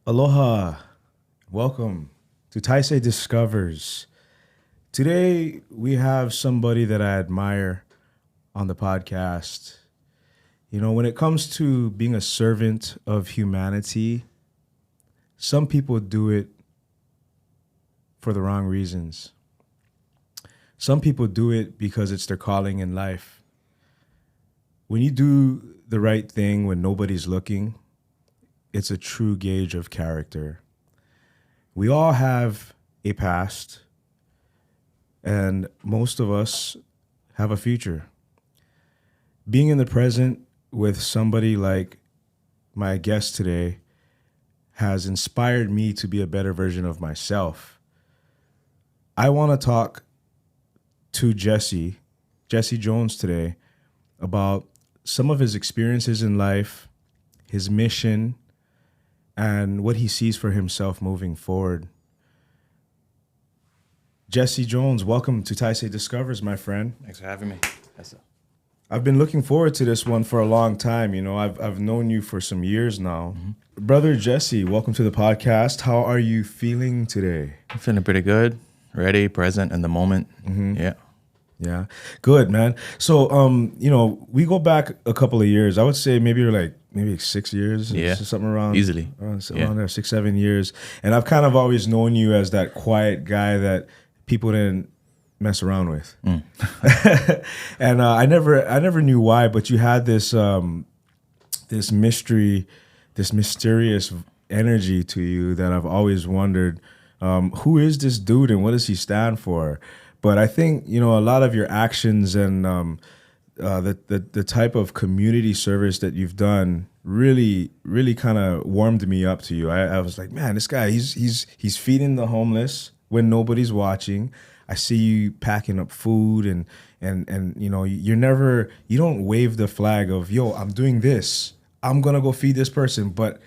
Aloha. Welcome to Taisei Discovers. Today, we have somebody that I admire on the podcast. You know, when it comes to being a servant of humanity, some people do it for the wrong reasons. Some people do it because it's their calling in life. When you do the right thing when nobody's looking, it's a true gauge of character. We all have a past, and most of us have a future. Being in the present with somebody like my guest today has inspired me to be a better version of myself. I want to talk to Jesse Jones today about some of his experiences in life, his mission, and what he sees for himself moving forward. Jesse Jones, welcome to Taisei Discovers, my friend. Thanks for having me. I've been looking forward to this one for a long time. You know, I've known you for some years now. Mm-hmm. Brother Jesse, welcome to the podcast. How are you feeling today? I'm feeling pretty good, ready, present in the moment. Mm-hmm. Yeah, good, man. So, you know, we go back a couple of years. I would say maybe 6 years. Yeah, something around easily around there, 6-7 years. And I've kind of always known you as that quiet guy that people didn't mess around with. And I never knew why, but you had this this mysterious energy to you that I've always wondered, who is this dude and what does he stand for? But I think, you know, a lot of your actions and the type of community service that you've done really kind of warmed me up to you. I was like, man, this guy, he's feeding the homeless when nobody's watching. I see you packing up food and you know, you don't wave the flag of, yo, I'm doing this. I'm going to go feed this person. But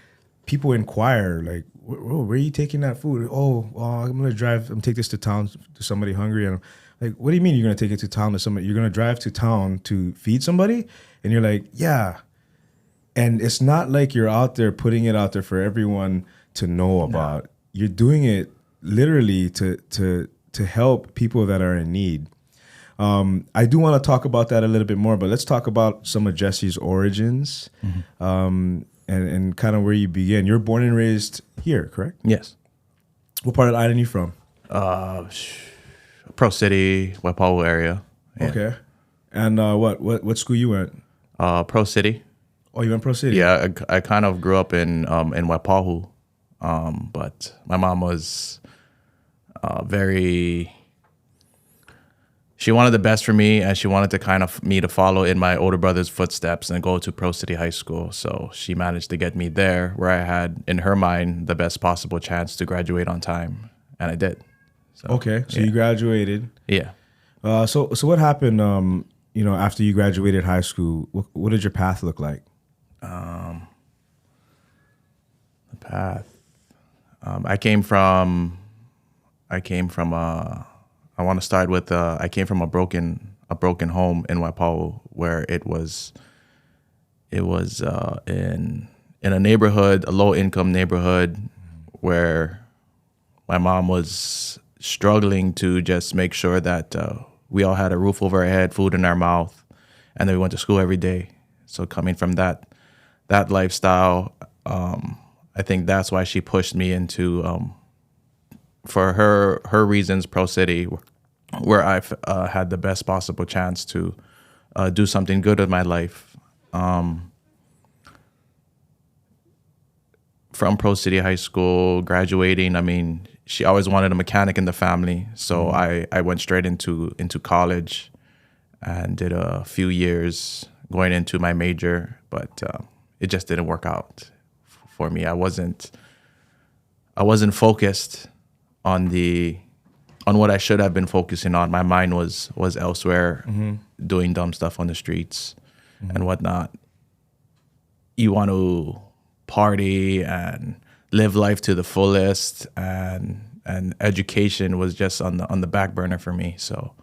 people inquire, like, where are you taking that food? Oh, well, I'm going to take this to town to somebody hungry. And I'm like, what do you mean you're going to take it to town to somebody? You're going to drive to town to feed somebody? And you're like, yeah. And it's not like you're out there putting it out there for everyone to know about. No. You're doing it literally to help people that are in need. I do want to talk about that a little bit more, but let's talk about some of Jesse's origins. Mm-hmm. And kind of where you began. You're born and raised here, correct? Yes. What part of the island are you from? Pro City, Waipahu area. Yeah. Okay. And what school you went? Pro City. Oh, you went Pro City? Yeah, I kind of grew up in Waipahu, but my mom was she wanted the best for me, and she wanted to kind of me to follow in my older brother's footsteps and go to Pro City High School. So she managed to get me there where I had, in her mind, the best possible chance to graduate on time, and I did. So, okay, so you graduated. Yeah. So what happened, you know, after you graduated high school? What did your path look like? The path. I came from I want to start with I came from a broken home in Waipahu where it was in a neighborhood, a low income neighborhood, where my mom was struggling to just make sure that we all had a roof over our head, food in our mouth, and then we went to school every day. So coming from that lifestyle, I think that's why she pushed me into for her reasons, Pro City, where I've had the best possible chance to do something good with my life. From Pro City High School, graduating, I mean, she always wanted a mechanic in the family, so I went straight into college and did a few years going into my major, but it just didn't work out for me. I wasn't focused on what I should have been focusing on. My mind was elsewhere, doing dumb stuff on the streets and whatnot. You want to party and live life to the fullest, and education was just on the back burner for me. So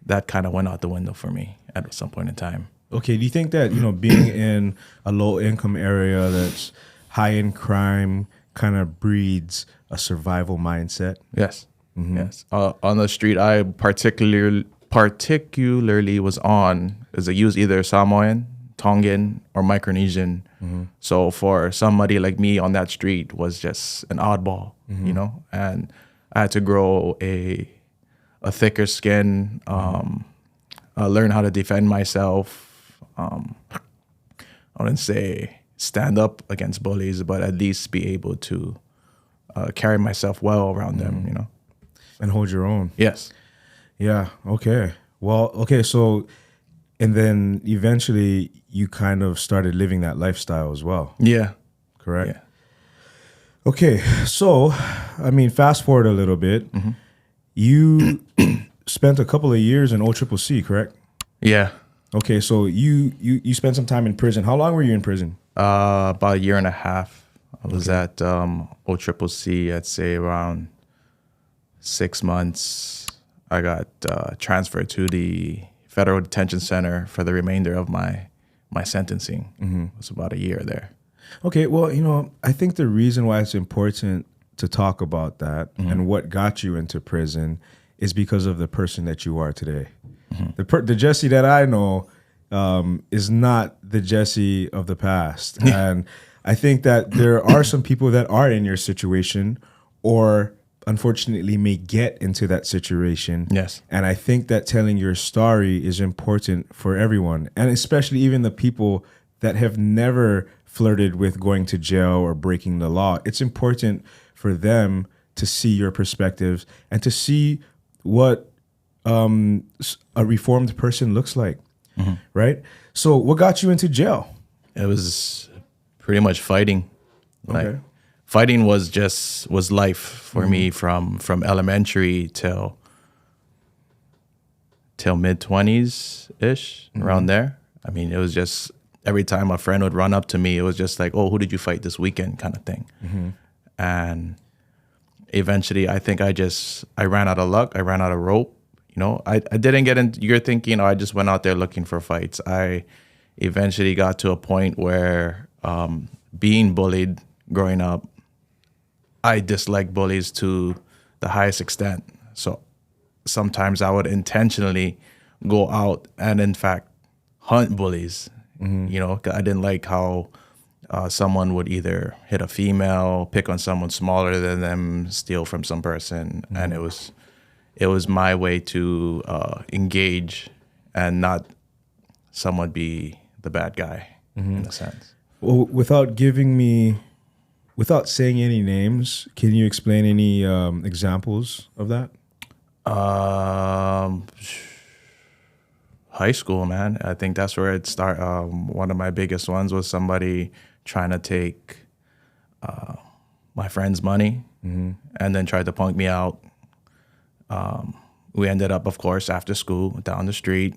that kind of went out the window for me at some point in time. Okay, do you think that, you know, being in a low income area that's high in crime kind of breeds a survival mindset. Yes. Yes. On the street I particularly was on is I use either Samoan, Tongan, or Micronesian. So for somebody like me on that street was just an oddball, you know, and I had to grow a thicker skin, learn how to defend myself. I wouldn't say stand up against bullies, but at least be able to carry myself well around them, you know. And hold your own. Yes. Yeah. Okay. Well, okay. So, and then eventually you kind of started living that lifestyle as well. Yeah. Correct? Yeah. Okay. So, I mean, fast forward a little bit. You spent a couple of years in OCCC, correct? Yeah. Okay. So you spent some time in prison. How long were you in prison? About a year and a half. I was at OCCC, I'd say around 6 months. I got transferred to the Federal Detention Center for the remainder of my sentencing. It was about a year there. Okay, well, you know, I think the reason why it's important to talk about that and what got you into prison is because of the person that you are today. The Jesse that I know is not the Jesse of the past. And I think that there are some people that are in your situation or unfortunately may get into that situation. Yes. And I think that telling your story is important for everyone, and especially even the people that have never flirted with going to jail or breaking the law. It's important for them to see your perspectives and to see what a reformed person looks like, right? So what got you into jail? It was pretty much fighting. Okay. Fighting was life for me from elementary till mid-20s ish, around there. I mean, it was just every time a friend would run up to me, it was just like, "Oh, who did you fight this weekend?" kind of thing. And eventually, I think I ran out of luck. I ran out of rope. You know, I didn't get into. You're thinking, I just went out there looking for fights. I eventually got to a point where being bullied growing up, I dislike bullies to the highest extent. So sometimes I would intentionally go out and, in fact, hunt bullies. You know, 'cause I didn't like how someone would either hit a female, pick on someone smaller than them, steal from some person, and it was my way to engage and not somewhat be the bad guy in a sense. Well, without saying any names, can you explain any examples of that? High school, man. I think that's where it started. One of my biggest ones was somebody trying to take my friend's money and then tried to punk me out. We ended up, of course, after school, down the street,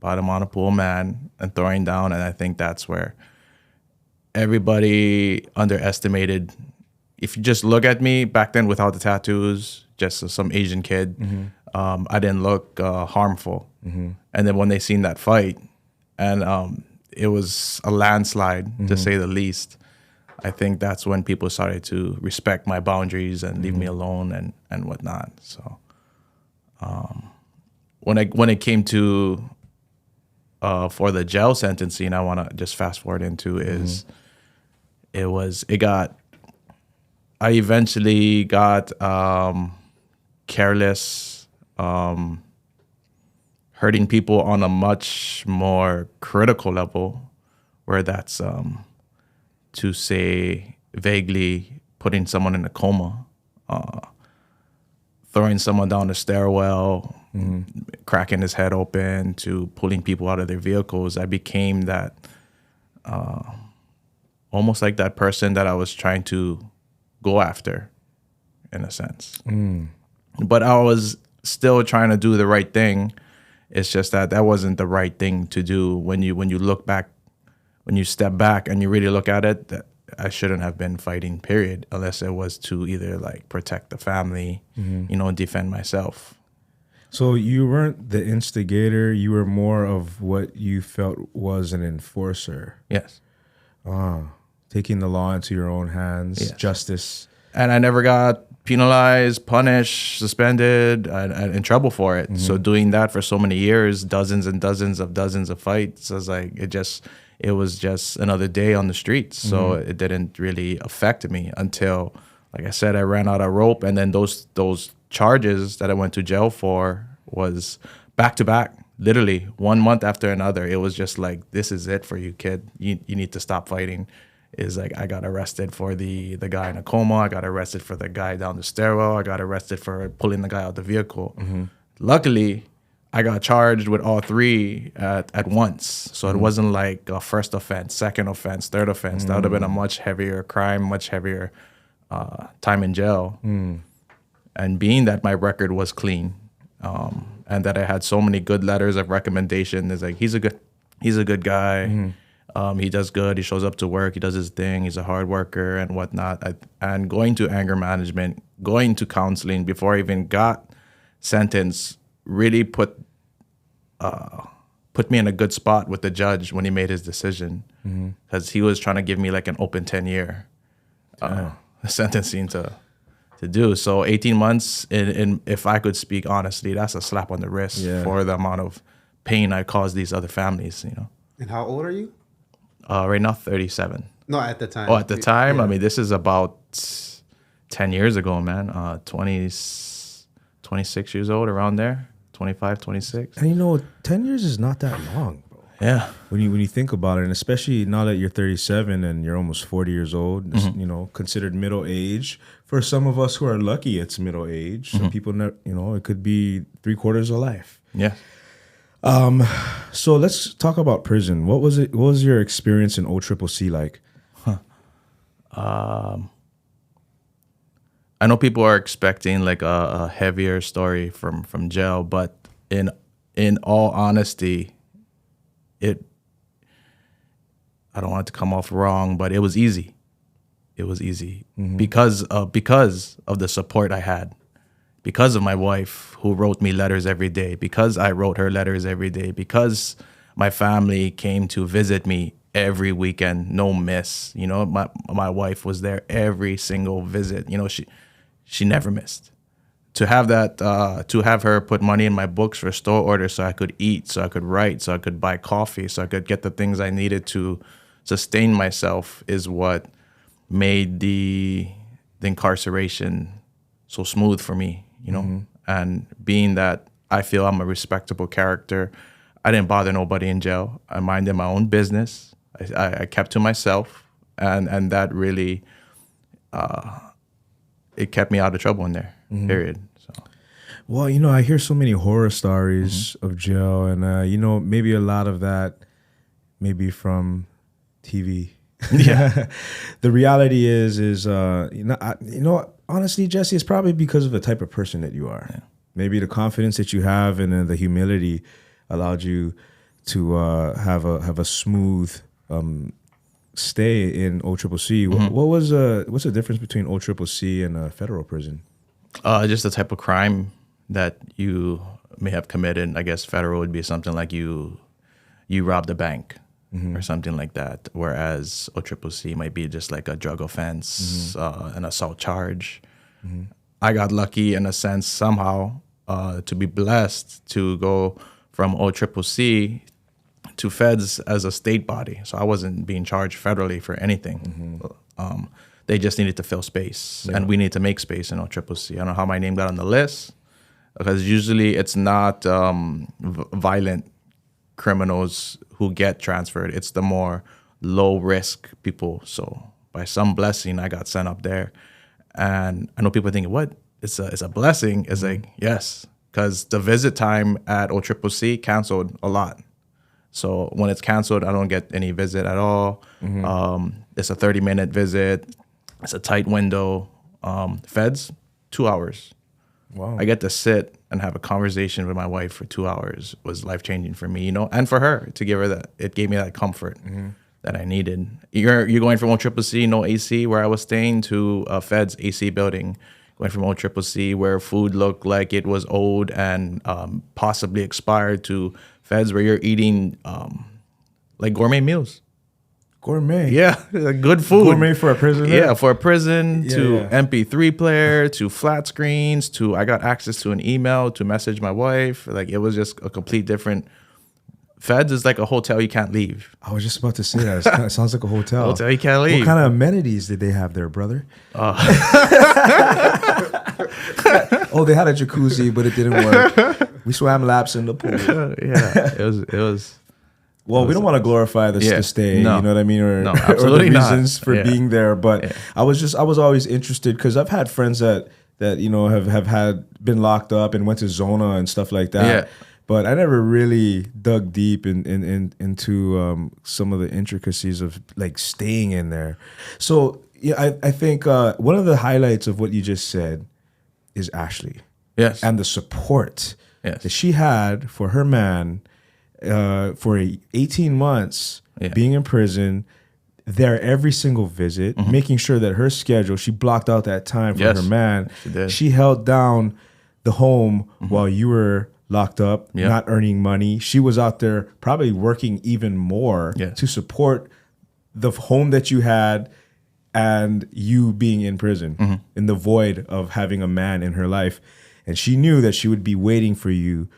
bottom on a pool, man, and throwing down. And I think that's where everybody underestimated. If you just look at me back then without the tattoos, just some Asian kid, I didn't look harmful. And then when they seen that fight, and it was a landslide to say the least, I think that's when people started to respect my boundaries and leave me alone and whatnot. So when it came to for the jail sentencing, I want to just fast forward into is I eventually got careless, hurting people on a much more critical level, where that's to say vaguely putting someone in a coma, throwing someone down a stairwell, cracking his head open, to pulling people out of their vehicles. I became that almost like that person that I was trying to go after, in a sense. But I was still trying to do the right thing. It's just that wasn't the right thing to do. When you look back, when you step back and you really look at it, that I shouldn't have been fighting, period, unless it was to either like protect the family, defend myself. So you weren't the instigator. You were more of what you felt was an enforcer. Yes. taking the law into your own hands, Yes. justice. And I never got penalized, punished, suspended, and in trouble for it. So doing that for so many years, dozens and dozens of fights, I was like, it was just another day on the streets. So it didn't really affect me until, like I said, I ran out of rope. And then those charges that I went to jail for was back to back, literally 1 month after another. It was just like, this is it for you, kid. You need to stop fighting. Is like, I got arrested for the guy in a coma. I got arrested for the guy down the stairwell. I got arrested for pulling the guy out the vehicle. Luckily, I got charged with all three at once. So it wasn't like a first offense, second offense, third offense. That would have been a much heavier crime, much heavier time in jail. And being that my record was clean, and that I had so many good letters of recommendation, is like, he's a good guy. He does good. He shows up to work. He does his thing. He's a hard worker and whatnot. And going to anger management, going to counseling before I even got sentenced, really put me in a good spot with the judge when he made his decision, because he was trying to give me like an open 10-year sentencing to do. So 18 months, in if I could speak honestly, that's a slap on the wrist for the amount of pain I caused these other families. And how old are you? Right now, 37. No, at the time. Oh, at the time? Yeah. I mean, this is about 10 years ago, man. 26 years old, around there. 25, 26. And 10 years is not that long, bro. Yeah. When you think about it, and especially now that you're 37 and you're almost 40 years old, it's, considered middle age. For some of us who are lucky, it's middle age. Some people, it could be 3/4 of life. Yeah. So let's talk about prison. What was it? What was your experience in OCCC like? I know people are expecting like a heavier story from jail, but in all honesty, I don't want it to come off wrong, but it was easy. It was easy because of the support I had, because of my wife who wrote me letters every day, because I wrote her letters every day, because my family came to visit me every weekend, no miss. My wife was there every single visit. She never missed. To have that, to have her put money in my books for store orders so I could eat, so I could write, so I could buy coffee, so I could get the things I needed to sustain myself, is what made the incarceration so smooth for me, And being that I feel I'm a respectable character, I didn't bother nobody in jail. I minded my own business. I kept to myself, and that really, it kept me out of trouble in there, period. So. Well, I hear so many horror stories of jail, and maybe a lot of that maybe from TV. Yeah. The reality is honestly, Jesse, it's probably because of the type of person that you are. Yeah. Maybe the confidence that you have and the humility allowed you to have a smooth stay in OCCC. What's the difference between OCCC and a federal prison? Just the type of crime that you may have committed. I guess federal would be something like you robbed a bank. Or something like that, whereas OCCC might be just like a drug offense, an assault charge. I got lucky in a sense somehow to be blessed to go from OCCC to feds as a state body. So I wasn't being charged federally for anything. They just needed to fill space, and we need to make space in OCCC. I don't know how my name got on the list, because usually it's not violent criminals who get transferred. It's the more low risk people. So by some blessing, I got sent up there. And I know people thinking, what? It's a blessing. It's like, yes, because the visit time at OCCC canceled a lot. So when it's canceled, I don't get any visit at all. It's a 30-minute visit. It's a tight window. Feds, 2 hours. Wow. I get to sit and have a conversation with my wife for 2 hours was life-changing for me, and for her, to give her that. It gave me that comfort that I needed. You're going from OCCC, no AC, where I was staying, to a Fed's AC building. Going from OCCC, where food looked like it was old and possibly expired, to Feds where you're eating like gourmet meals. Gourmet. Yeah, good food. Gourmet for a prisoner. Yeah, for a prison, Yeah, to yeah. MP3 player, to flat screens, to I got access to an email to message my wife. Like, it was just a complete different. Feds is like a hotel you can't leave. I was just about to say that. It sounds like a hotel. Hotel you can't leave. What kind of amenities did they have there, brother? Oh, they had a jacuzzi, but it didn't work. We swam laps in the pool. Yeah, it was. Well, we don't want to glorify the stay, no. you know what I mean, or, No, or absolutely the not. reasons for Yeah. being there. But I was always interested because I've had friends that you know have been locked up and went to Zona and stuff like that. Yeah. But I never really dug deep into some of the intricacies of like staying in there. So yeah, I think one of the highlights of what you just said is Ashley. Yes. And the support Yes. that she had for her man for 18 months being in prison, there every single visit, making sure that her schedule, she blocked out that time for her man. She did. She held down the home while you were locked up, not earning money. She was out there probably working even more to support the home that you had and you being in prison, in the void of having a man in her life. And she knew that she would be waiting for you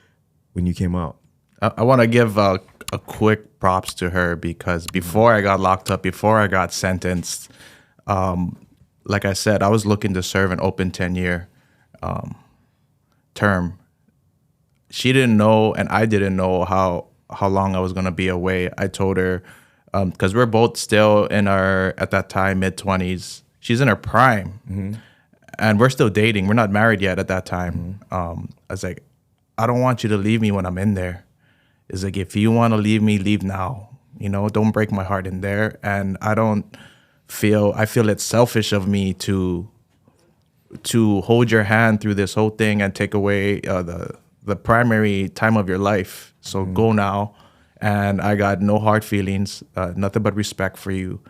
when you came out. I want to give a quick props to her because before I got locked up, before I got sentenced, like I said, I was looking to serve an open 10-year term. She didn't know, and I didn't know how long I was going to be away. I told her, because we're both still in our, at that time, mid-20s. She's in her prime, and we're still dating. We're not married yet at that time. I was like, I don't want you to leave me when I'm in there. It's like, if you want to leave me, leave now. You know, don't break my heart in there. And I feel it's selfish of me to hold your hand through this whole thing and take away the primary time of your life. So go now. And I got no hard feelings, nothing but respect for you.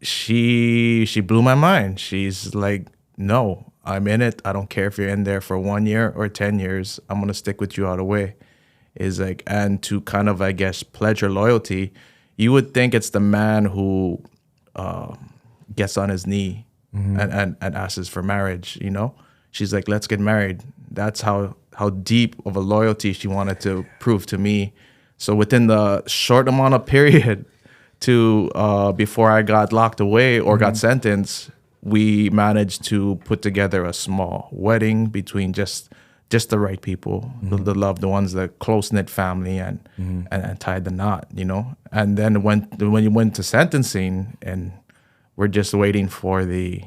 She blew my mind. She's like, no, I'm in it. I don't care if you're in there for 1 year or 10 years. I'm going to stick with you all the way. Is like, and to kind of, I guess, pledge your loyalty, you would think it's the man who gets on his knee and asks for marriage, you know? She's like, let's get married. That's how deep of a loyalty she wanted to prove to me. So within the short amount of period to before I got locked away or got sentenced, we managed to put together a small wedding between just the right people, the loved ones, the close-knit family, and tied the knot, you know? And then when you went to sentencing, and we're just waiting for the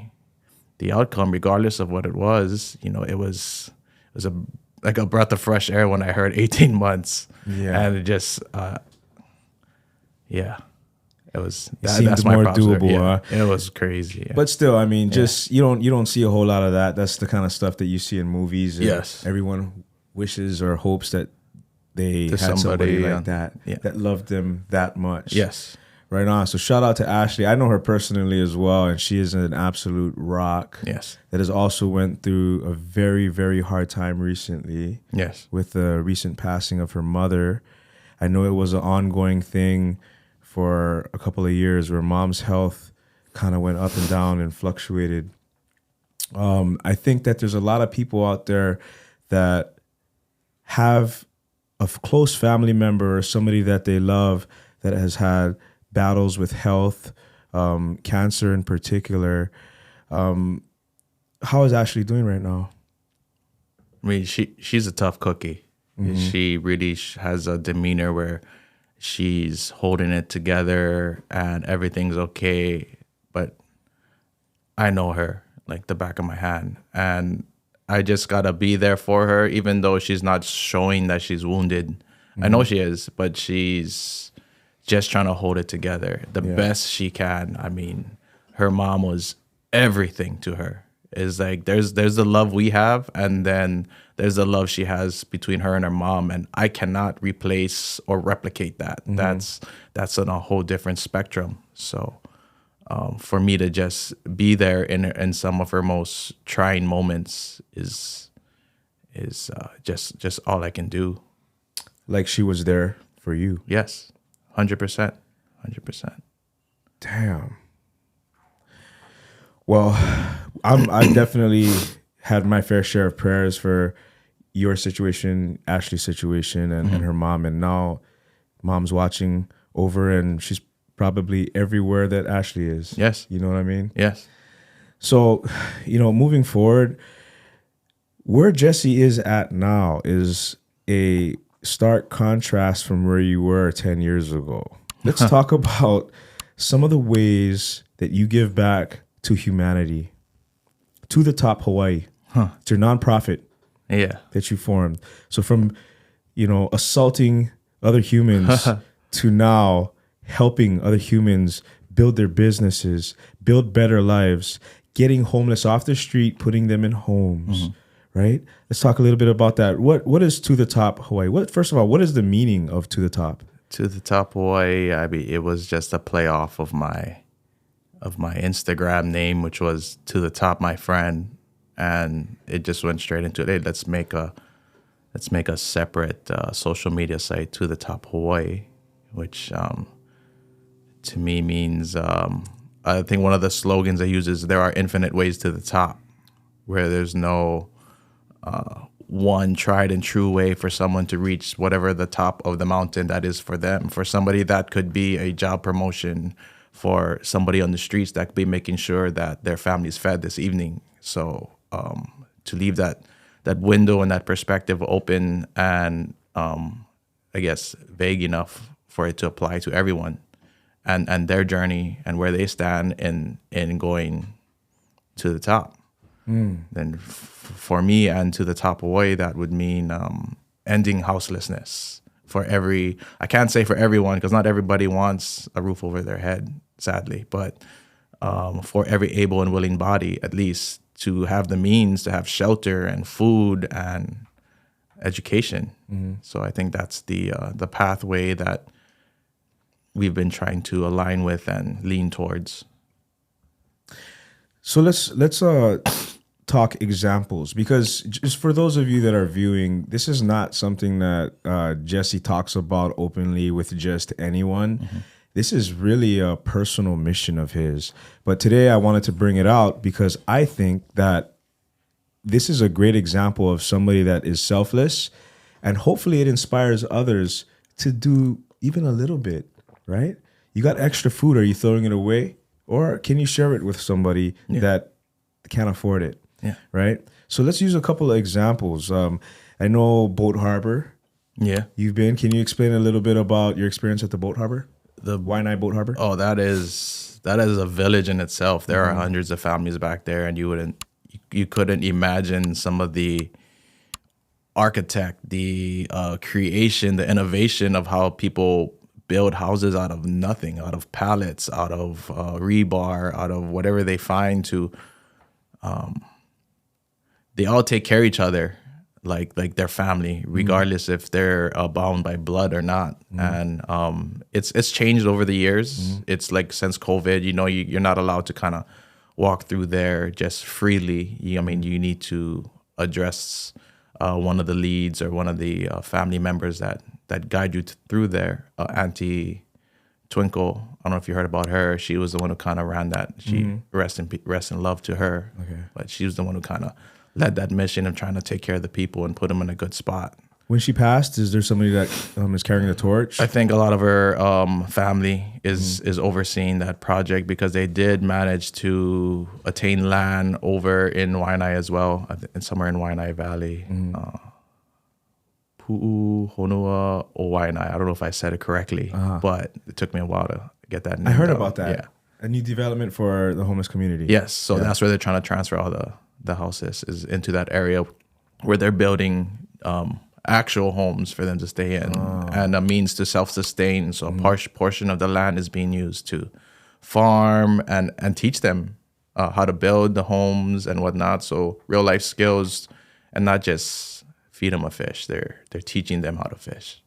outcome, regardless of what it was, you know, it was like a breath of fresh air when I heard 18 months. Yeah. And it just, it was, that's my more props doable, there. huh? It was crazy. Yeah. But still, I mean, just you don't see a whole lot of that. That's the kind of stuff that you see in movies. Yes. Everyone wishes or hopes that they had somebody like that that loved them that much. Yes. Right on. So shout out to Ashley. I know her personally as well, and she is an absolute rock. Yes. That has also went through a very, very hard time recently. Yes. With the recent passing of her mother. I know it was an ongoing thing for a couple of years where mom's health kind of went up and down and fluctuated. I think that there's a lot of people out there that have a close family member or somebody that they love that has had battles with health, cancer in particular. How is Ashley doing right now? I mean, she's a tough cookie. She really has a demeanor where she's holding it together and everything's okay. But I know her like the back of my hand. And I just got to be there for her, even though she's not showing that she's wounded. I know she is, but she's just trying to hold it together the best she can. I mean, her mom was everything to her. It's like there's the love we have, and then there's the love she has between her and her mom, and I cannot replace or replicate that. That's on a whole different spectrum. So for me to just be there in some of her most trying moments is just all I can do. Like she was there for you. Yes, 100%. 100%. Damn. Well, I've definitely had my fair share of prayers for your situation, Ashley's situation, and her mom. And now mom's watching over, and she's probably everywhere that Ashley is. Yes. You know what I mean? Yes. So, moving forward, where Jesse is at now is a stark contrast from where you were 10 years ago. Let's talk about some of the ways that you give back to humanity. ToTheTop Hawaii. It's your nonprofit that you formed. So from, assaulting other humans to now helping other humans build their businesses, build better lives, getting homeless off the street, putting them in homes, right? Let's talk a little bit about that. What is ToTheTop Hawaii? First of all, what is the meaning of ToTheTop? ToTheTop Hawaii, it was just a play off of my Instagram name, which was To The Top My Friend, and it just went straight into it. Hey, let's make a separate social media site, ToTheTop Hawaii, which to me means I think one of the slogans I use is there are infinite ways to the top, where there's no one tried and true way for someone to reach whatever the top of the mountain that is for them. For somebody, that could be a job promotion. For somebody on the streets, that could be making sure that their family's fed this evening. So to leave that window and that perspective open and I guess vague enough for it to apply to everyone and their journey and where they stand in going to the top. Then for me and to the top Hawaii, that would mean ending houselessness for I can't say for everyone, because not everybody wants a roof over their head, sadly, but for every able and willing body, at least, to have the means to have shelter and food and education. So I think that's the pathway that we've been trying to align with and lean towards. So let's talk examples, because just for those of you that are viewing, this is not something that Jesse talks about openly with just anyone. This is really a personal mission of his. But today I wanted to bring it out because I think that this is a great example of somebody that is selfless, and hopefully it inspires others to do even a little bit, right? You got extra food. Are you throwing it away? Or can you share it with somebody that can't afford it? Yeah. Right. So let's use a couple of examples. I know Boat Harbor. Yeah. You've been. Can you explain a little bit about your experience at the Boat Harbor? The Waianae Boat Harbor? Oh, that is a village in itself. There are hundreds of families back there, and you couldn't imagine some of the architect, the creation, the innovation of how people build houses out of nothing, out of pallets, out of rebar, out of whatever they find to. They all take care of each other, like their family, regardless if they're bound by blood or not. And it's changed over the years. It's like since COVID, you're not allowed to kind of walk through there just freely. You need to address one of the leads or one of the family members that guide you through there. Auntie Twinkle, I don't know if you heard about her. She was the one who kind of ran that. She rest in love to her. Okay. But she was the one who kind of led that mission of trying to take care of the people and put them in a good spot. When she passed, is there somebody that is carrying the torch? I think a lot of her family is overseeing that project, because they did manage to attain land over in Waianae as well, somewhere in Waianae Valley. Pu'u Honua o Waianae. I don't know if I said it correctly, but it took me a while to get that name. I heard about that. Yeah. A new development for the homeless community. Yes. So that's where they're trying to transfer all the houses, is into that area where they're building actual homes for them to stay in and a means to self-sustain. So a portion of the land is being used to farm and teach them how to build the homes and whatnot. So real life skills, and not just feed them a fish. They're teaching them how to fish.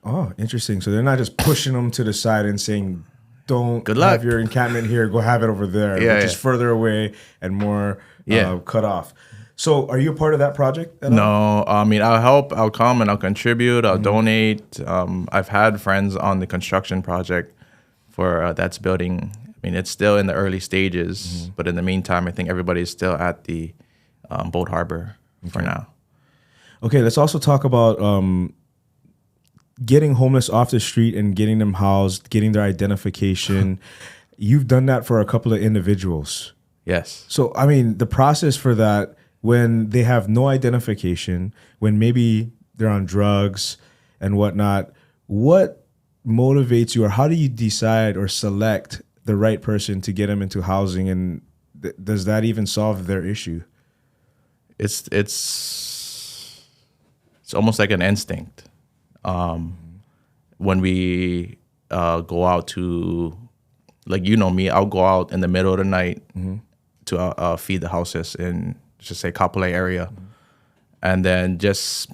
Oh, interesting. So they're not just pushing them to the side and saying, don't Good luck. Have your encampment here, go have it over there, which is further away and more cut off. So are you a part of that project at all? No, I'll help, I'll come and I'll contribute, I'll donate. I've had friends on the construction project for that's building. I mean, it's still in the early stages, but in the meantime, I think everybody's still at the boat harbor for now. Okay, let's also talk about getting homeless off the street and getting them housed, getting their identification. You've done that for a couple of individuals. Yes. So, I mean, the process for that, when they have no identification, when maybe they're on drugs and whatnot, what motivates you, or how do you decide or select the right person to get them into housing? And does that even solve their issue? It's almost like an instinct. When we go out to, like, you know me, I'll go out in the middle of the night to feed the houses in, just say, Kapolei area. And then just,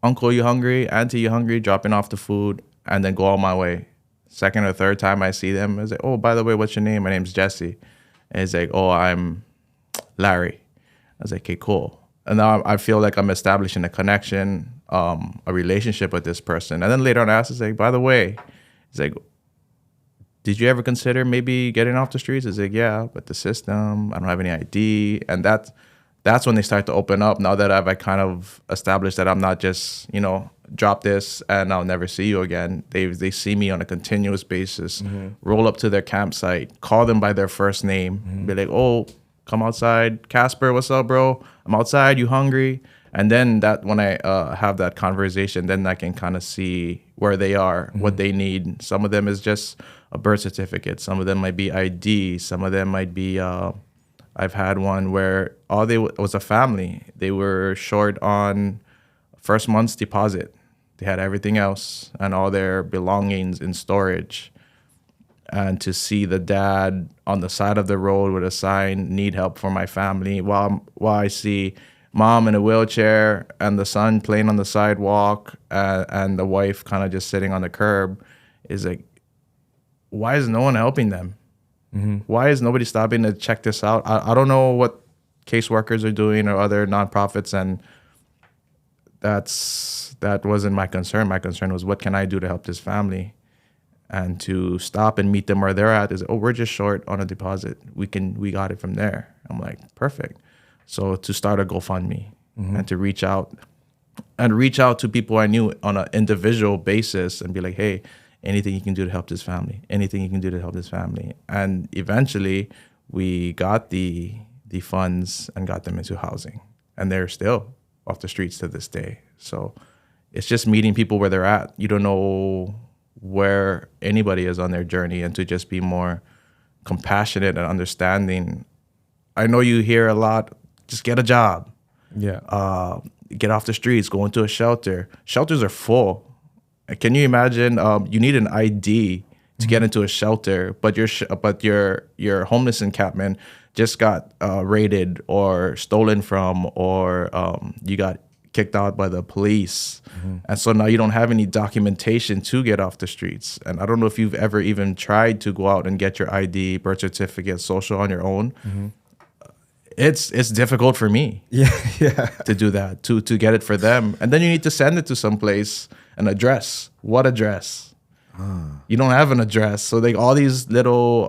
uncle, you hungry? Auntie, you hungry? Dropping off the food, and then go on my way. Second or third time I see them, I say, oh, by the way, what's your name? My name's Jesse. And he's like, oh, I'm Larry. I was like, okay, cool. And now I feel like I'm establishing a connection, a relationship with this person. And then later on I asked, like, by the way, he's like, did you ever consider maybe getting off the streets? He's like, yeah, but the system, I don't have any ID. And that's when they start to open up. Now that I kind of established that I'm not just, drop this and I'll never see you again. They see me on a continuous basis, roll up to their campsite, call them by their first name, be like, oh, come outside. Casper, what's up, bro? I'm outside. You hungry? And then when I have that conversation, then I can kind of see where they are, what they need. Some of them is just a birth certificate. Some of them might be ID. Some of them might be, I've had one where all they was a family. They were short on first month's deposit. They had everything else and all their belongings in storage. And to see the dad on the side of the road with a sign, need help for my family, while I see mom in a wheelchair and the son playing on the sidewalk and the wife kind of just sitting on the curb, is like, why is no one helping them? Why is nobody stopping to check this out? I don't know what caseworkers are doing or other nonprofits, and that wasn't my concern. My concern was, what can I do to help this family? And to stop and meet them where they're at is, oh, we're just short on a deposit. We got it from there. I'm like, perfect. So to start a GoFundMe and to reach out to people I knew on an individual basis and be like, hey, anything you can do to help this family, anything you can do to help this family. And eventually we got the funds and got them into housing, and they're still off the streets to this day. So it's just meeting people where they're at. You don't know where anybody is on their journey, and to just be more compassionate and understanding. I know you hear a lot, just get a job. Yeah. Get off the streets, go into a shelter. Shelters are full. Can you imagine? You need an ID to get into a shelter, but your homeless encampment just got raided or stolen from, or you got kicked out by the police. And so now you don't have any documentation to get off the streets. And I don't know if you've ever even tried to go out and get your ID, birth certificate, social on your own. It's difficult for me to do that, to get it for them. And then you need to send it to someplace, an address. What address? You don't have an address. So all these little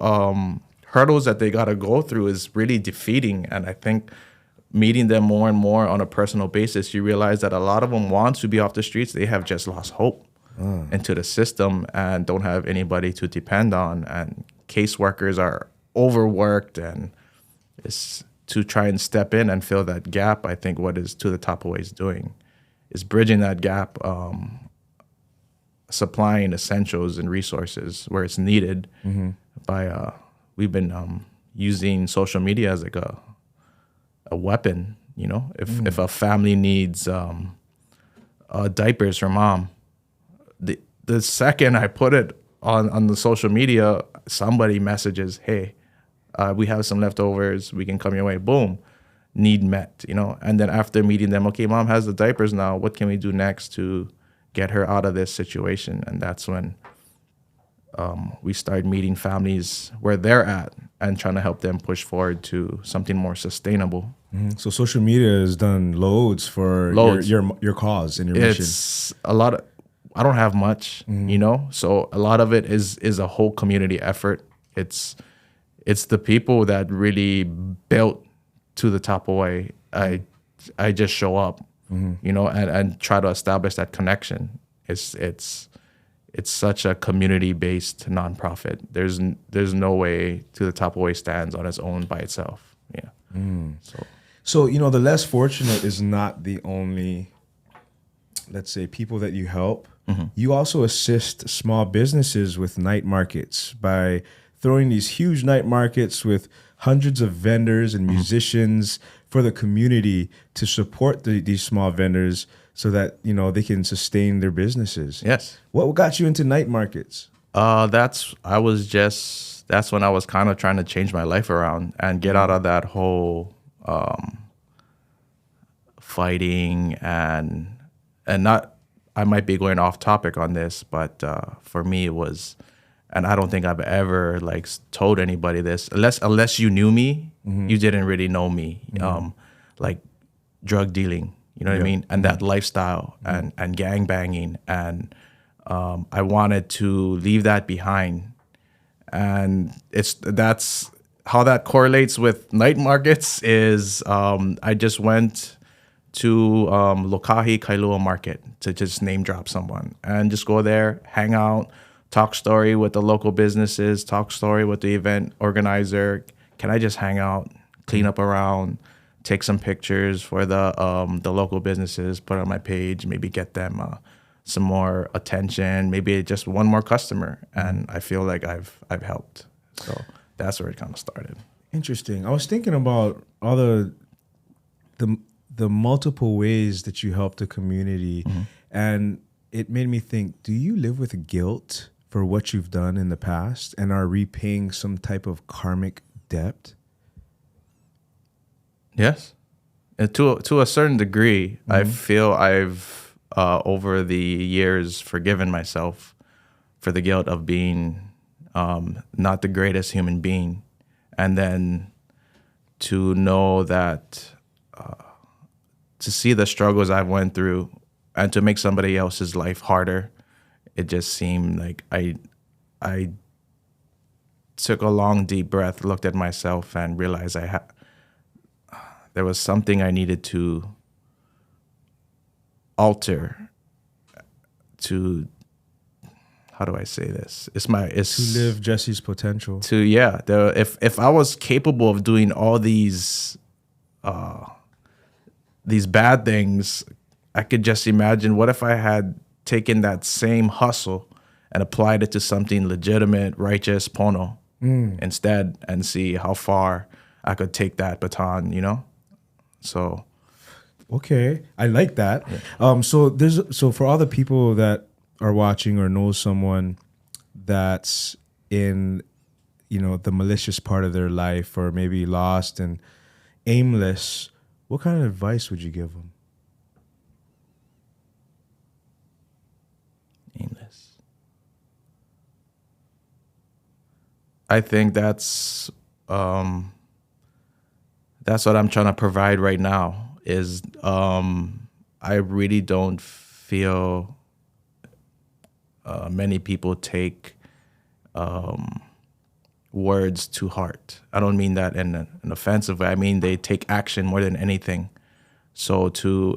hurdles that they got to go through is really defeating. And I think meeting them more and more on a personal basis, you realize that a lot of them want to be off the streets. They have just lost hope into the system and don't have anybody to depend on. And caseworkers are overworked, and it's to try and step in and fill that gap. I think what is ToTheTop Hawaii is doing is bridging that gap, supplying essentials and resources where it's needed. By we've been using social media as like a weapon. If a family needs diapers for mom, the second I put it on the social media, somebody messages, hey, we have some leftovers, we can come your way. Boom, need met. And then after meeting them, okay, mom has the diapers now, what can we do next to get her out of this situation? And that's when we start meeting families where they're at and trying to help them push forward to something more sustainable. So social media has done loads for your cause and your mission. It's a lot of, I don't have much, you know. So a lot of it is a whole community effort. It's the people that really built To the Top Hawaii. I just show up, you know, and try to establish that connection. It's such a community-based nonprofit. There's no way To the Top Hawaii stands on its own by itself. Yeah. So, you know, the less fortunate is not the only, let's say, people that you help. You also assist small businesses with night markets by throwing these huge night markets with hundreds of vendors and musicians for the community to support these small vendors so that, you know, they can sustain their businesses. Yes. What got you into night markets? That's when I was kind of trying to change my life around and get out of that whole fighting and not. I might be going off topic on this, but for me it was, and I don't think I've ever like told anybody this, unless you knew me, you didn't really know me. Like drug dealing, you know what I mean, and that lifestyle and gang banging, and I wanted to leave that behind. And that's how that correlates with night markets is I just went to Lokahi Kailua Market, to just name drop someone, and just go there, hang out, talk story with the local businesses, talk story with the event organizer. Can I just hang out, clean up around, take some pictures for the local businesses, put on my page, maybe get them some more attention, maybe just one more customer, and I feel like I've helped. So that's where it kind of started. Interesting. I was thinking about all the multiple ways that you help the community, and it made me think: do you live with guilt for what you've done in the past and are repaying some type of karmic debt? Yes, and to a certain degree, I feel I've over the years forgiven myself for the guilt of being not the greatest human being, and then to know that to see the struggles I went through and to make somebody else's life harder, it just seemed like I took a long deep breath, looked at myself, and realized there was something I needed to alter to, how do I say this? To live Jesse's potential. If I was capable of doing all these bad things, I could just imagine, what if I had taken that same hustle and applied it to something legitimate, righteous, pono instead, and see how far I could take that baton, you know? So. Okay, I like that. Yeah. So for all the people that are watching or know someone that's in, you know, the malicious part of their life, or maybe lost and aimless, what kind of advice would you give them? Aimless. I think that's what I'm trying to provide right now. Is I really don't feel many people take words to heart. I don't mean that in an offensive way. I mean they take action more than anything. So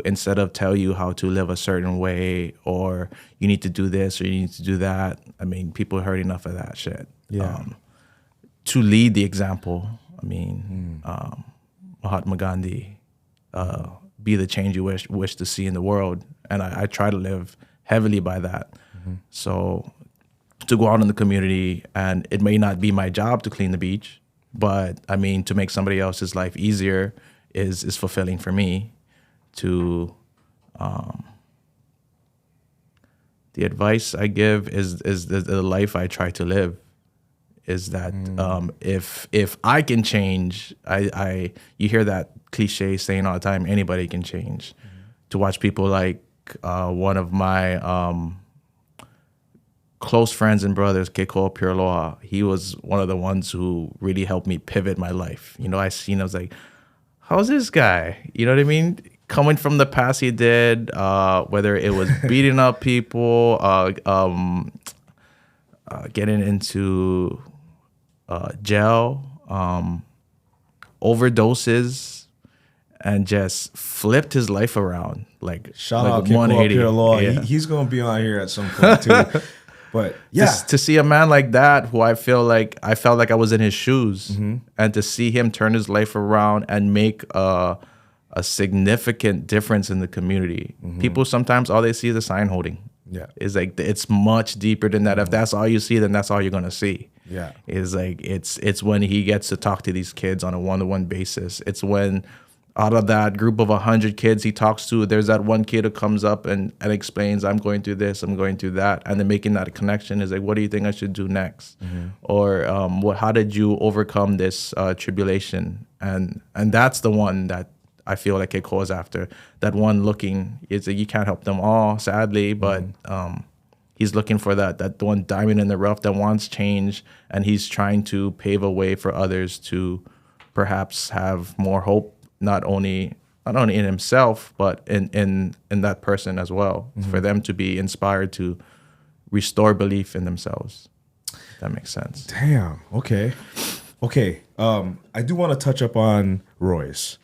instead of tell you how to live a certain way, or you need to do this or you need to do that, I mean, people heard enough of that shit. Yeah. To lead the example, I mean, Mahatma Gandhi, be the change you wish to see in the world. And I try to live heavily by that. So to go out in the community, and it may not be my job to clean the beach, but I mean, to make somebody else's life easier is fulfilling for me. The advice I give is the life I try to live. Is that if I can change, you hear that cliche saying all the time, anybody can change. To watch people like one of my close friends and brothers, Keiko Pure Aloha, he was one of the ones who really helped me pivot my life. You know, I was like, how's this guy? You know what I mean? coming from the past he did, whether it was beating up people, getting into jail, overdoses, and just flipped his life around. Like, Shout like out Kiko up 180. here, Aloha. Yeah. He's going to be on here at some point too. But yeah, To see a man like that, who I felt like I was in his shoes, and to see him turn his life around and make a significant difference in the community. People sometimes all they see is a sign holding. Yeah. It's like it's much deeper than that. If that's all you see, then that's all you're gonna see. Yeah. It's like it's when he gets to talk to these kids on a one-to-one basis. It's when out of that group of 100 kids he talks to, there's that one kid who comes up and explains, I'm going through this, I'm going through that. And then making that connection is like, what do you think I should do next? Or how did you overcome this tribulation? And that's the one that I feel like it goes after. That one looking, it's like you can't help them all, sadly, but he's looking for that one diamond in the rough that wants change, and he's trying to pave a way for others to perhaps have more hope, not only in himself, but in that person as well, for them to be inspired to restore belief in themselves. If that makes sense. Damn. Okay. I do want to touch up on Royce.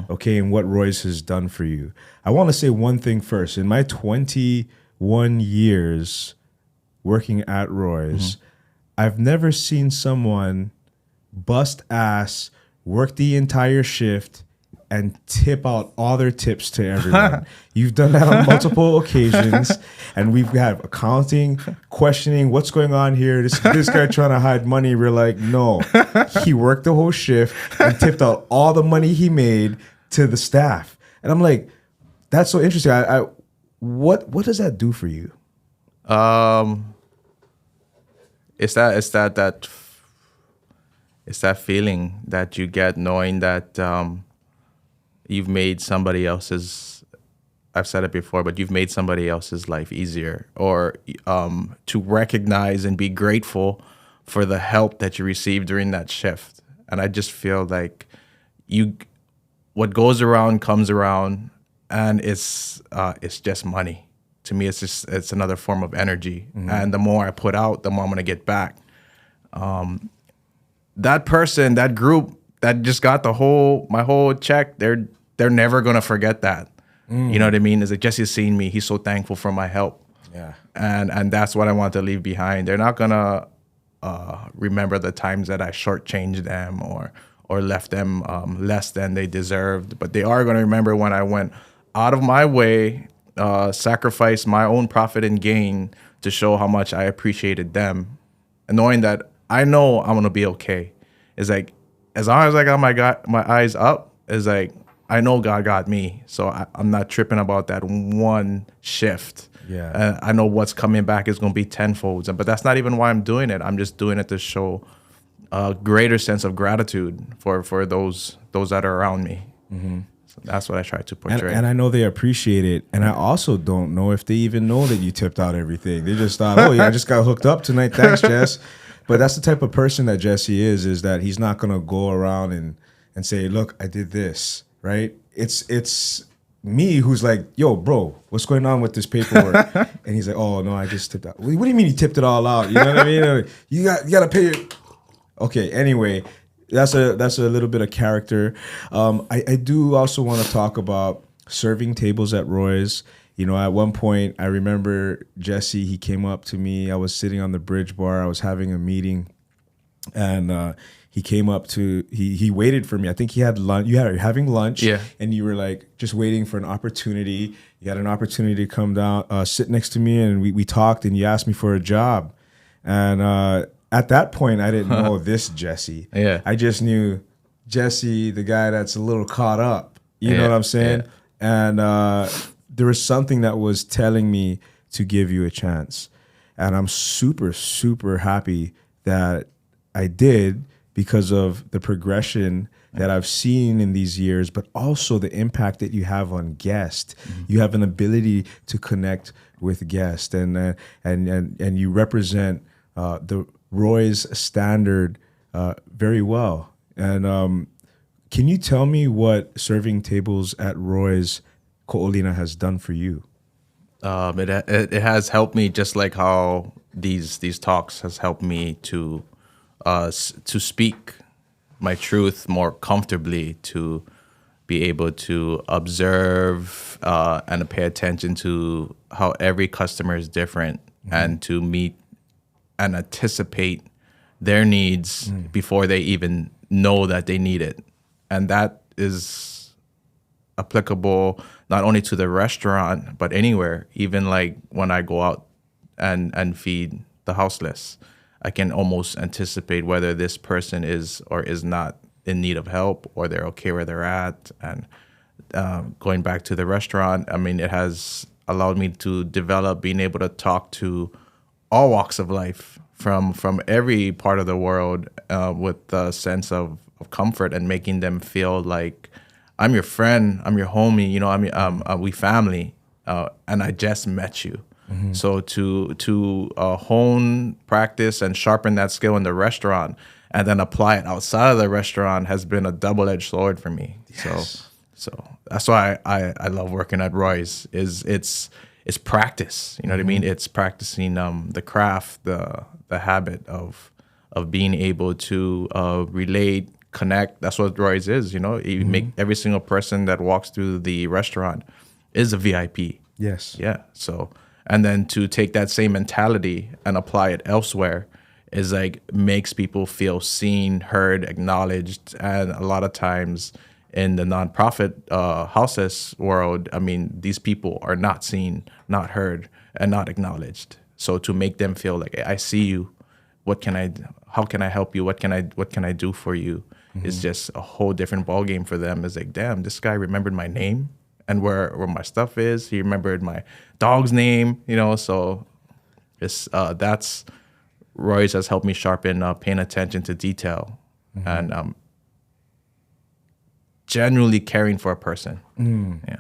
Okay, and what Royce has done for you. I want to say one thing first. In my 21 years working at Roy's, I've never seen someone bust ass, work the entire shift, and tip out all their tips to everyone. You've done that on multiple occasions, and we've had accounting, questioning what's going on here. This guy trying to hide money. We're like, no, he worked the whole shift and tipped out all the money he made to the staff. And I'm like, that's so interesting. What does that do for you? It's that feeling that you get knowing that you've made somebody else's, I've said it before, but you've made somebody else's life easier, or to recognize and be grateful for the help that you received during that shift. And I just feel like what goes around comes around, and it's just money. To me, it's another form of energy. And the more I put out, the more I'm gonna get back. That person, that group that just got my whole check, they're never gonna forget that. You know what I mean? It's like, Jesse's seen me. He's so thankful for my help. Yeah. And that's what I want to leave behind. They're not gonna remember the times that I shortchanged them or left them less than they deserved, but they are gonna remember when I went out of my way, sacrificed my own profit and gain to show how much I appreciated them, and knowing that I know I'm gonna be okay. It's like, as long as I got my eyes up, it's like, I know God got me, so I'm not tripping about that one shift. Yeah. I know what's coming back is going to be tenfold, but that's not even why I'm doing it. I'm just doing it to show a greater sense of gratitude for those that are around me. So that's what I try to portray. And I know they appreciate it. And I also don't know if they even know that you tipped out everything. They just thought, oh yeah, I just got hooked up tonight. Thanks, Jess. But that's the type of person that Jesse is that he's not going to go around and say, look, I did this, right? It's me who's like, yo, bro, what's going on with this paperwork? And he's like, oh, no, I just tipped out. What do you mean you tipped it all out? You know what I mean? You got to pay it. Okay, anyway, that's a little bit of character. I do also want to talk about serving tables at Roy's. You know, at one point, I remember Jesse, he came up to me. I was sitting on the bridge bar. I was having a meeting, and he came up to, he waited for me. I think he had lunch. You were having lunch, yeah, and you were like just waiting for an opportunity. You had an opportunity to come down, sit next to me, and we talked, and you asked me for a job. And at that point, I didn't know this Jesse. Yeah. I just knew Jesse, the guy that's a little caught up. You know what I'm saying? Yeah. And there was something that was telling me to give you a chance. And I'm super, super happy that I did, because of the progression that I've seen in these years, but also the impact that you have on guests. You have an ability to connect with guests, and you represent the Roy's standard very well. And can you tell me what serving tables at Roy's Ko'olina has done for you? It has helped me, just like how these talks has helped me to speak my truth more comfortably, to be able to observe and pay attention to how every customer is different, and to meet and anticipate their needs before they even know that they need it. And that is applicable not only to the restaurant, but anywhere. Even like when I go out and feed the houseless, I can almost anticipate whether this person is or is not in need of help, or they're okay where they're at. And going back to the restaurant, I mean, it has allowed me to develop being able to talk to all walks of life from every part of the world with a sense of comfort, and making them feel like I'm your friend, I'm your homie, you know, I mean, we family, and I just met you. So to hone, practice, and sharpen that skill in the restaurant, and then apply it outside of the restaurant, has been a double-edged sword for me. Yes. So that's why I love working at Roy's. It's practice. You know what I mean? It's practicing the craft, the habit of being able to relate, connect. That's what Roy's is. You know, you make every single person that walks through the restaurant is a VIP. Yes. Yeah. So, and then to take that same mentality and apply it elsewhere is like makes people feel seen, heard, acknowledged. And a lot of times in the nonprofit houses world, I mean, these people are not seen, not heard, and not acknowledged. So to make them feel like, I see you, how can I help you? What can I do for you? Is just a whole different ballgame for them. It's like, damn, this guy remembered my name and where my stuff is. He remembered my dog's name, you know. So it's that's Roy's has helped me sharpen paying attention to detail and genuinely caring for a person. Yeah.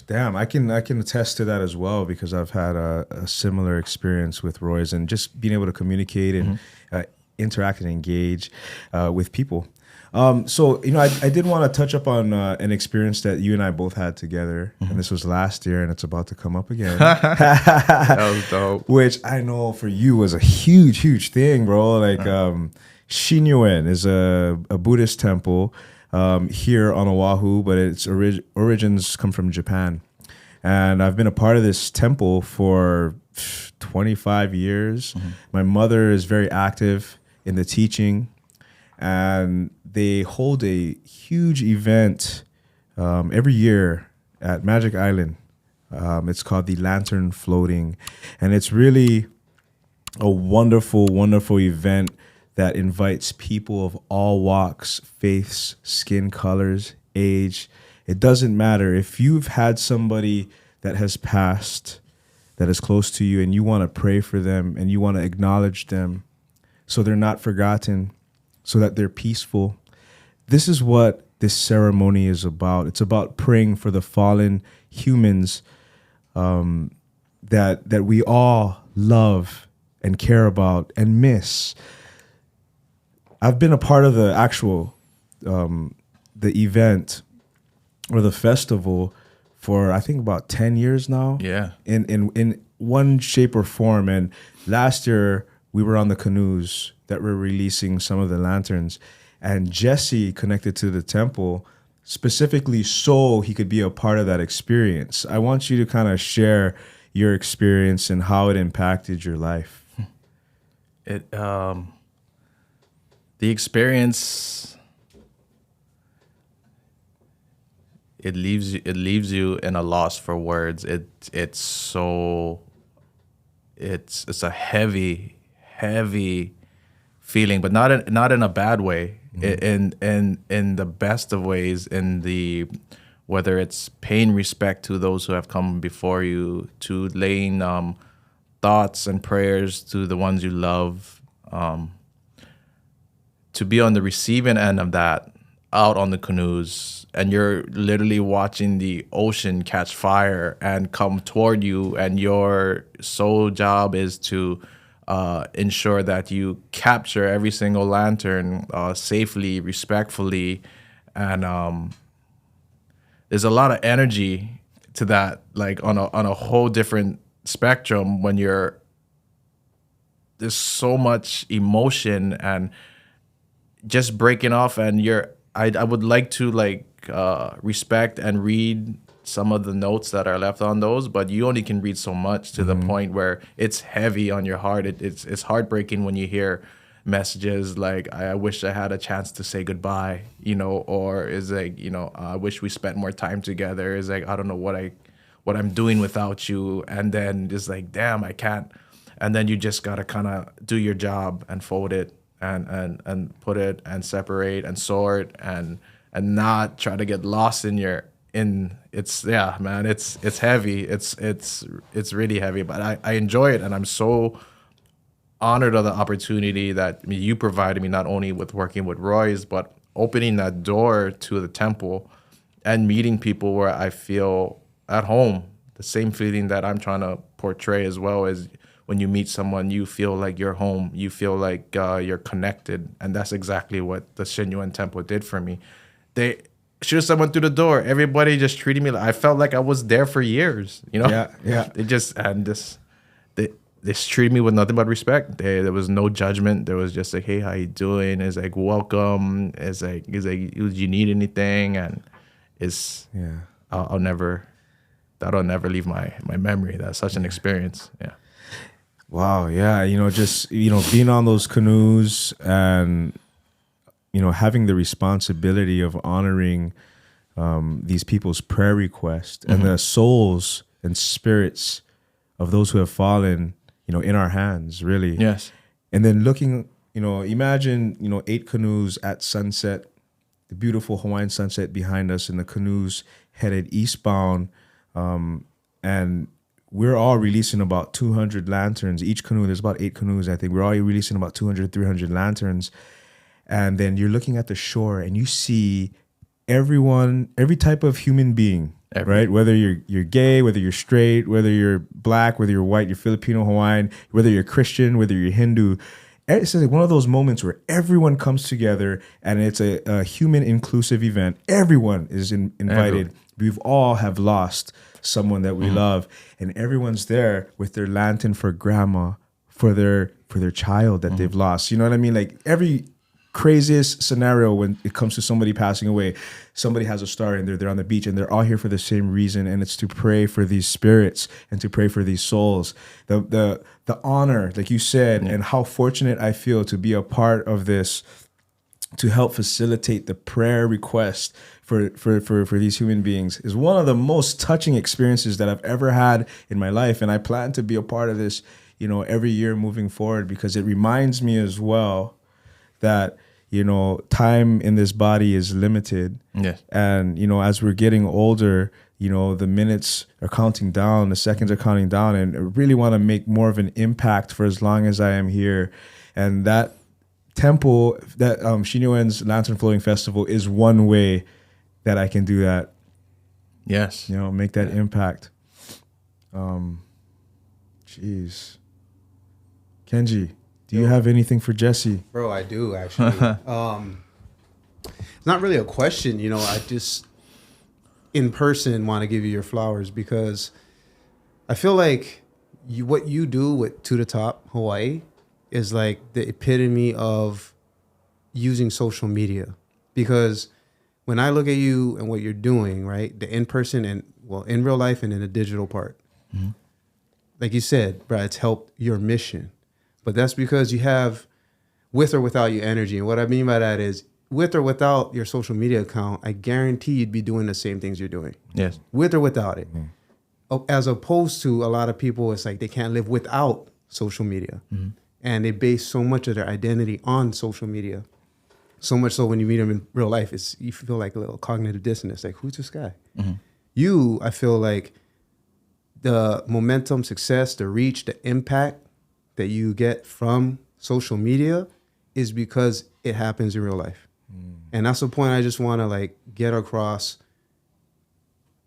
Damn, I can attest to that as well, because I've had a similar experience with Roy's, and just being able to communicate and interact and engage with people. So, you know, I did want to touch up on an experience that you and I both had together, and this was last year, and it's about to come up again. That was dope. Which I know for you was a huge, huge thing, bro. Like, Shinnyo is a Buddhist temple here on Oahu, but its origins come from Japan. And I've been a part of this temple for 25 years. My mother is very active in the teaching, and they hold a huge event every year at Magic Island. It's called the Lantern Floating, and it's really a wonderful, wonderful event that invites people of all walks, faiths, skin colors, age. It doesn't matter. If you've had somebody that has passed that is close to you, and you want to pray for them and you want to acknowledge them so they're not forgotten, so that they're peaceful, this is what this ceremony is about. It's about praying for the fallen humans that we all love and care about and miss. I've been a part of the actual the event or the festival for I think about 10 years now. Yeah. In one shape or form. And last year we were on the canoes that were releasing some of the lanterns, and Jesse connected to the temple specifically so he could be a part of that experience. I want you to kind of share your experience and how it impacted your life. The experience, it leaves you in a loss for words. It's a heavy feeling, but not in a bad way. In the best of ways, whether it's paying respect to those who have come before you, to laying thoughts and prayers to the ones you love, to be on the receiving end of that, out on the canoes, and you're literally watching the ocean catch fire and come toward you, and your sole job is to ensure that you capture every single lantern safely, respectfully, and there's a lot of energy to that, like on a whole different spectrum when there's so much emotion and just breaking off. And I would like to respect and read some of the notes that are left on those, but you only can read so much to the point where it's heavy on your heart. It's heartbreaking when you hear messages like, I wish I had a chance to say goodbye, or is like, I wish we spent more time together. Is like, I don't know what I'm doing without you. And then it's like, damn, I can't. And then you just gotta kind of do your job and fold it and put it and separate and sort and not try to get lost it's man, it's heavy. It's really heavy, but I enjoy it, and I'm so honored of the opportunity that you provided me, not only with working with Roy's, but opening that door to the temple and meeting people where I feel at home. The same feeling that I'm trying to portray as well, as when you meet someone, you feel like you're home. You feel like you're connected, and that's exactly what the Shinnyo temple did for me. They shoot someone through the door. Everybody just treated me like I felt like I was there for years. Yeah. They treated me with nothing but respect. There was no judgment. There was just like, hey, how you doing? It's like, welcome. It's like, do you need anything? And that'll never leave my memory. That's such an experience. Yeah. Wow. Yeah. Just, being on those canoes and, having the responsibility of honoring these people's prayer requests and the souls and spirits of those who have fallen, in our hands, really. Yes. And then looking, imagine, 8 canoes at sunset, the beautiful Hawaiian sunset behind us, and the canoes headed eastbound. And we're all releasing about 200 lanterns. Each canoe, there's about 8 canoes, I think. We're all releasing about 200, 300 lanterns. And then you're looking at the shore and you see everyone, every type of human being, right? Whether you're gay, whether you're straight, whether you're black, whether you're white, you're Filipino, Hawaiian, whether you're Christian, whether you're Hindu. It's like one of those moments where everyone comes together and it's a human inclusive event. Everyone is invited. We've all have lost someone that we love, and everyone's there with their lantern for grandma, for their child that they've lost. You know what I mean? Like every craziest scenario when it comes to somebody passing away, somebody has a star and they're on the beach and they're all here for the same reason, and it's to pray for these spirits and to pray for these souls. The honor, like you said, and how fortunate I feel to be a part of this, to help facilitate the prayer request for these human beings, is one of the most touching experiences that I've ever had in my life. And I plan to be a part of this, every year moving forward, because it reminds me as well that, time in this body is limited. Yes. And, as we're getting older, the minutes are counting down, the seconds are counting down, and I really want to make more of an impact for as long as I am here. And that temple, that Shinnyo's Lantern Floating Festival is one way that I can do that. Yes. Make that impact. Jeez. Kenji, do you have anything for Jesse? Bro, I do actually. It's not really a question, I just in person want to give you your flowers, because I feel like what you do with ToTheTop Hawaii is like the epitome of using social media. Because when I look at you and what you're doing, right, the in-person and, in real life and in the digital part, like you said, bro, it's helped your mission. But that's because you have, with or without your energy. And what I mean by that is, with or without your social media account, I guarantee you'd be doing the same things you're doing. Yes. With or without it. As opposed to a lot of people, it's like they can't live without social media. And they base so much of their identity on social media. So much so when you meet them in real life, you feel like a little cognitive dissonance. Like, who's this guy? You, I feel like the momentum, success, the reach, the impact that you get from social media is because it happens in real life. And that's the point I just want to get across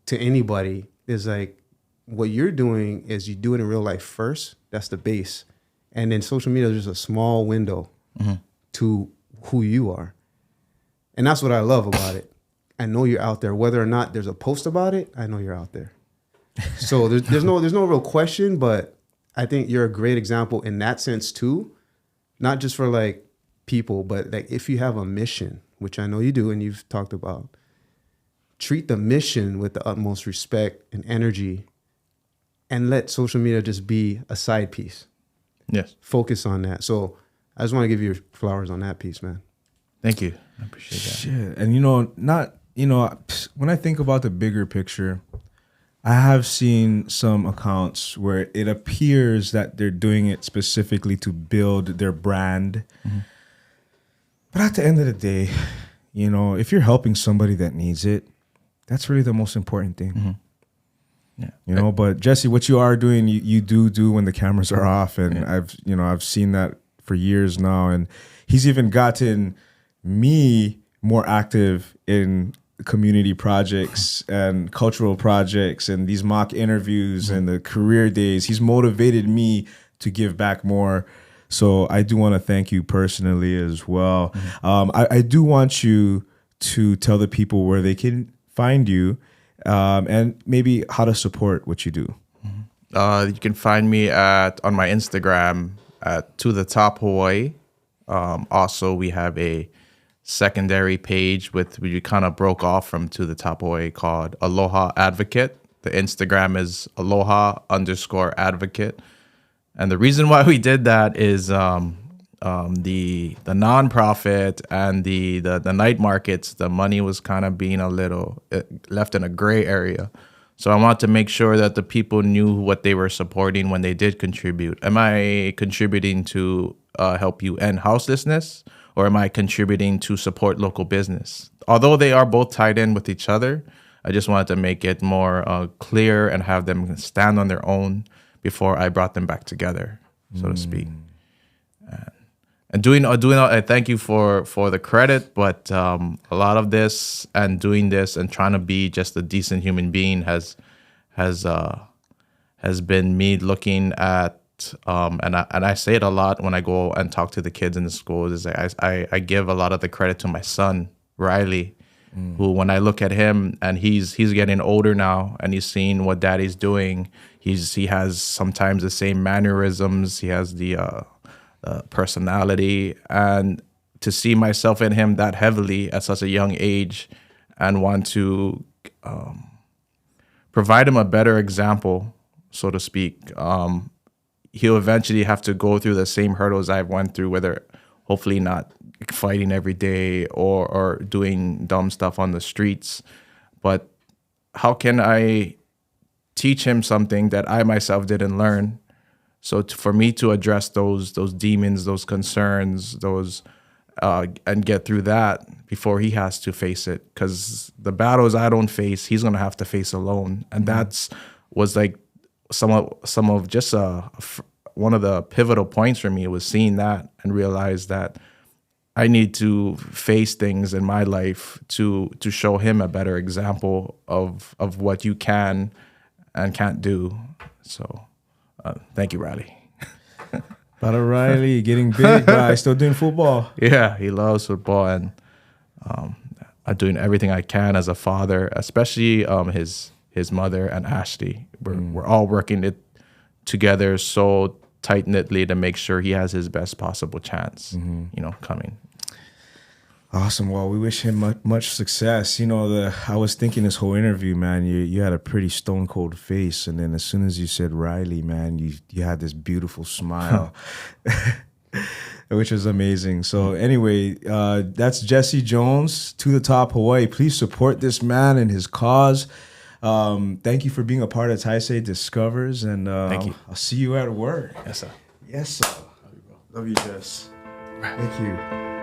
to anybody, is like, what you're doing is you do it in real life first. That's the base. And then social media is just a small window to who you are. And that's what I love about it. I know you're out there. Whether or not there's a post about it, I know you're out there. So there's no real question, but I think you're a great example in that sense too. Not just for like people, but like if you have a mission, which I know you do and you've talked about, treat the mission with the utmost respect and energy, and let social media just be a side piece. Yes. Focus on that. So I just want to give you flowers on that piece, man. Thank you. I appreciate that. Shit. And when I think about the bigger picture, I have seen some accounts where it appears that they're doing it specifically to build their brand. Mm-hmm. But at the end of the day, if you're helping somebody that needs it, that's really the most important thing. Mm-hmm. Yeah. But Jesse, what you are doing, you do when the cameras are off. And I've seen that for years now. And he's even gotten me more active in community projects and cultural projects and these mock interviews and the career days. He's motivated me to give back more. So I do want to thank you personally as well. Mm-hmm. I do want you to tell the people where they can find you and maybe how to support what you do. Mm-hmm. You can find me on my Instagram at ToTheTop Hawaii. Also, we have a secondary page we kind of broke off from ToTheTop Hawaii called Aloha Advocate. The Instagram is Aloha_advocate. And the reason why we did that is the nonprofit and the night markets, the money was kind of being a little left in a gray area. So I wanted to make sure that the people knew what they were supporting when they did contribute. Am I contributing to help you end houselessness? Or am I contributing to support local business? Although they are both tied in with each other, I just wanted to make it more clear and have them stand on their own before I brought them back together, so to speak. And doing I thank you for the credit, but a lot of this and doing this and trying to be just a decent human being has been me looking at. And I say it a lot when I go and talk to the kids in the schools. Is I give a lot of the credit to my son Riley, who when I look at him and he's getting older now and he's seeing what daddy's doing. He has sometimes the same mannerisms. He has the personality, and to see myself in him that heavily at such a young age, and want to provide him a better example, so to speak. He'll eventually have to go through the same hurdles I've went through, whether hopefully not fighting every day or doing dumb stuff on the streets. But how can I teach him something that I myself didn't learn? So for me to address those demons, those concerns, and get through that before he has to face it. Because the battles I don't face, he's going to have to face alone. And that's was like some of just one of the pivotal points for me was seeing that and realize that I need to face things in my life to show him a better example of what you can and can't do. So thank you, Riley. Brother Riley, getting big, guy. Still doing football. Yeah, he loves football, and I'm doing everything I can as a father, especially his mother and Ashley. We're all working it together so tight-knitly to make sure he has his best possible chance, coming. Awesome. Well, we wish him much success. I was thinking this whole interview, man, you had a pretty stone cold face. And then as soon as you said Riley, man, you had this beautiful smile, which is amazing. So anyway, that's Jesse Jones, ToTheTop Hawaii. Please support this man and his cause. Thank you for being a part of Taisei Discovers. And thank you. I'll see you at work. Yes, sir. Yes, sir. Love you, Jess. Thank you.